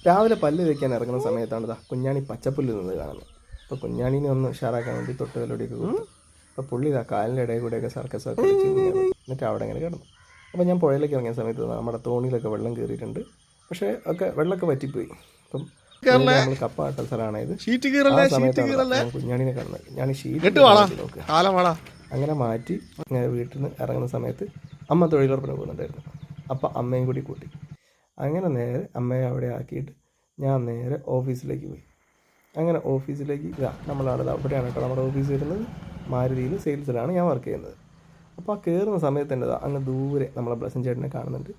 രാവിലെ പല്ല് തേക്കാൻ ഇറങ്ങുന്ന സമയത്താണ് ഇതാ കുഞ്ഞാണി പച്ചപ്പുല്ല് നിന്ന് കാണുന്നത്. അപ്പോൾ കുഞ്ഞാണീനെ ഒന്ന് ഉഷാറാക്കാൻ വേണ്ടി തൊട്ടുകലോടിയൊക്കെ കൊടുത്തു. അപ്പോൾ പുള്ളി ഇതാ കാലിൻ്റെ ഇടയിൽ കൂടെയൊക്കെ സർക്കസൊക്കെ കളിച്ച് എന്നിട്ട് അവിടെ ഇങ്ങനെ കിടന്നു. അപ്പോൾ ഞാൻ പുഴയിലേക്ക് ഇറങ്ങിയ സമയത്ത് നമ്മുടെ തോണിയിലൊക്കെ വെള്ളം കയറിയിട്ടുണ്ട്. പക്ഷേ വെള്ളമൊക്കെ വറ്റിപ്പോയി. അപ്പം നമ്മൾ കപ്പ നട്ട സ്ഥലമാണ് ഇത്. ആ സമയത്താണ് കുഞ്ഞാണിനെ കാണുന്നത്. ഞാൻ ഷീറ്റ് നോക്കുക. അങ്ങനെ മാറ്റി വീട്ടിൽ നിന്ന് ഇറങ്ങുന്ന സമയത്ത് അമ്മ തൊഴിലുറപ്പിന് പോകുന്നുണ്ടായിരുന്നു. അപ്പം അമ്മയും കൂടി കൂട്ടി. അങ്ങനെ നേരെ അമ്മയെ അവിടെ ആക്കിയിട്ട് ഞാൻ നേരെ ഓഫീസിലേക്ക് പോയി. അങ്ങനെ ഓഫീസിലേക്ക് നമ്മളവിടെ അവിടെയാണ് കേട്ടോ നമ്മുടെ ഓഫീസ് വരുന്നത്. മാരുതിയിൽ സെയിൽസിലാണ് ഞാൻ വർക്ക് ചെയ്യുന്നത്. അപ്പോൾ ആ കയറുന്ന സമയത്ത് തന്നെ അങ്ങ് ദൂരെ നമ്മളെ ബ്ലസൻ ചേട്ടനെ കാണുന്നുണ്ട്.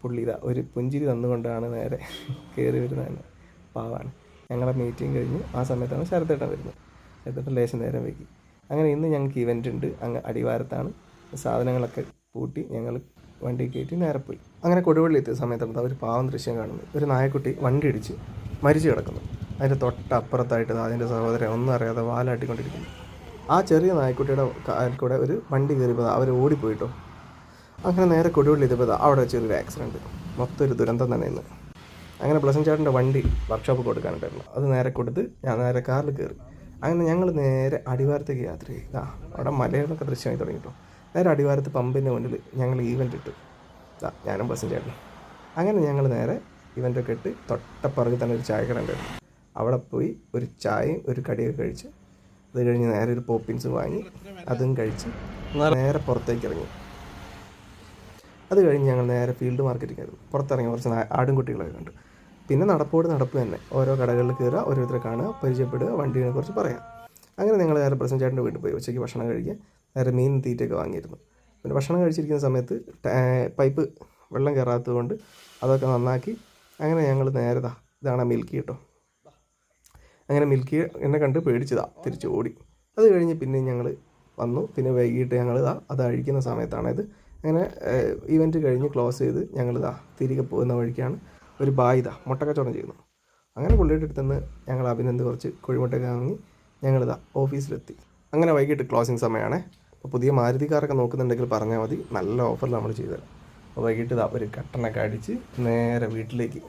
പുള്ളി ഒരു പുഞ്ചിരി തന്നുകൊണ്ടാണ് നേരെ കയറി വരുന്നതെന്ന്. പാവാണ്. ഞങ്ങളെ മീറ്റിംഗ് കഴിഞ്ഞ് ആ സമയത്താണ് ശരത്തേട്ടൻ വരുന്നത്. ശരത്തേട്ടൻ ലേശം നേരം വൈകി. അങ്ങനെ ഇന്ന് ഞങ്ങൾക്ക് ഇവൻ്റ് ഉണ്ട്. അങ്ങ് അടിവാരത്താണ്. സാധനങ്ങളൊക്കെ പൂട്ടി ഞങ്ങൾ വണ്ടി കയറ്റി നേരെ പോയി. അങ്ങനെ കൊടുവള്ളി എത്തിയ സമയത്താണ് ഒരു പാവം ദൃശ്യം കാണുന്നത്. ഒരു നായക്കുട്ടി വണ്ടി ഇടിച്ച് മരിച്ചു കിടക്കുന്നു. അതിൻ്റെ തൊട്ടപ്പുറത്തായിട്ട് അതിൻ്റെ സഹോദരൻ ഒന്നും അറിയാതെ വാലാട്ടിക്കൊണ്ടിരിക്കുന്നു. ആ ചെറിയ നായക്കുട്ടിയുടെ കൂടെ ഒരു വണ്ടി കയറിയപ്പോൾ അവർ ഓടിപ്പോയിട്ടോ. അങ്ങനെ നേരെ കൊടുവള്ളി എത്തിയപ്പോൾ അവിടെ ചെറിയൊരു ആക്സിഡൻറ്റ്. മൊത്തം ഒരു ദുരന്തം തന്നെ ഇന്ന്. അങ്ങനെ ബ്ലസൻ ചേട്ടൻ്റെ വണ്ടി വർക്ക്ഷോപ്പ് കൊടുക്കാനുണ്ടായിരുന്നു. അത് നേരെ കൊടുത്ത് ഞാൻ നേരെ കാറിൽ കയറി. അങ്ങനെ ഞങ്ങൾ നേരെ അടിവാരത്തേക്ക് യാത്ര ചെയ്യും. അവിടെ മലയിലൊക്കെ ദൃശ്യമായി തുടങ്ങിയിട്ടോ. നേരെ അടിവാരത്ത് പമ്പിൻ്റെ മുന്നിൽ ഞങ്ങൾ ഈവൻ്റ് ഇട്ടു. ഞാനും ബ്ലസൻ ചേട്ടനും. അങ്ങനെ ഞങ്ങൾ നേരെ ഇവൻ്റൊക്കെ ഇട്ട് തൊട്ടപ്പുറകിൽ തന്നെ ഒരു ചായക്കട ഉണ്ടായിരുന്നു. അവിടെ പോയി ഒരു ചായയും ഒരു കടിയൊക്കെ കഴിച്ച് അത് കഴിഞ്ഞ് നേരെ ഒരു പോപ്പിൻസ് വാങ്ങി അതും കഴിച്ച് നേരെ പുറത്തേക്ക് ഇറങ്ങി. അത് കഴിഞ്ഞ് ഞങ്ങൾ നേരെ ഫീൽഡ് മാർക്കറ്റിലേക്കായിരുന്നു. പുറത്തിറങ്ങി കുറച്ച് ആടുംകുട്ടികളൊക്കെ കണ്ടു. പിന്നെ നടപ്പ് തന്നെ. ഓരോ കടകളിൽ കയറുക, ഓരോരുത്തരെ കാണുക, പരിചയപ്പെടുക, വണ്ടീനെ കുറിച്ച് പറയാം. അങ്ങനെ ഞങ്ങൾ നേരെ ബ്ലസൻ ചേട്ടൻ്റെ വീട്ടിൽ പോയി ഉച്ചയ്ക്ക് ഭക്ഷണം കഴിക്കുക. നേരെ മീൻ തീറ്റയൊക്കെ വാങ്ങിയിരുന്നു. പിന്നെ ഭക്ഷണം കഴിച്ചിരിക്കുന്ന സമയത്ത് പൈപ്പ് വെള്ളം കയറാത്തത് കൊണ്ട് അതൊക്കെ നന്നാക്കി. അങ്ങനെ ഞങ്ങൾ നേരെ ഇതാണ് മിൽക്കി കേട്ടോ. അങ്ങനെ മിൽക്കി എന്നെ കണ്ട് തിരിച്ച് ഓടി. അത് കഴിഞ്ഞ് പിന്നെ ഞങ്ങൾ വന്നു. പിന്നെ വൈകിട്ട് ഞങ്ങൾ അത് അഴിക്കുന്ന സമയത്താണിത്. അങ്ങനെ ഇവൻറ്റ് കഴിഞ്ഞ് ക്ലോസ് ചെയ്ത് ഞങ്ങൾ തിരികെ പോകുന്ന വഴിക്കാണ് ഒരു ബായ് മുട്ടക്കച്ചവടം ചെയ്യുന്നു. അങ്ങനെ പുള്ളിയുടെ അടുത്ത് നിന്ന് ഞങ്ങൾ അഭിനന്ദി കുറച്ച് കോഴിമുട്ടയൊക്കെ വാങ്ങി ഞങ്ങൾ ഓഫീസിലെത്തി. അങ്ങനെ വൈകിട്ട് ക്ലോസിങ് സമയമാണ്. അപ്പോൾ പുതിയ മാരുതി കാറൊക്കെ നോക്കുന്നുണ്ടെങ്കിൽ പറഞ്ഞാൽ മതി, നല്ല ഓഫറിൽ നമ്മൾ ചെയ്തുതരാം. അപ്പോൾ വൈകിട്ട് ഒരു കട്ടനൊക്കെ അടിച്ച് നേരെ വീട്ടിലേക്ക്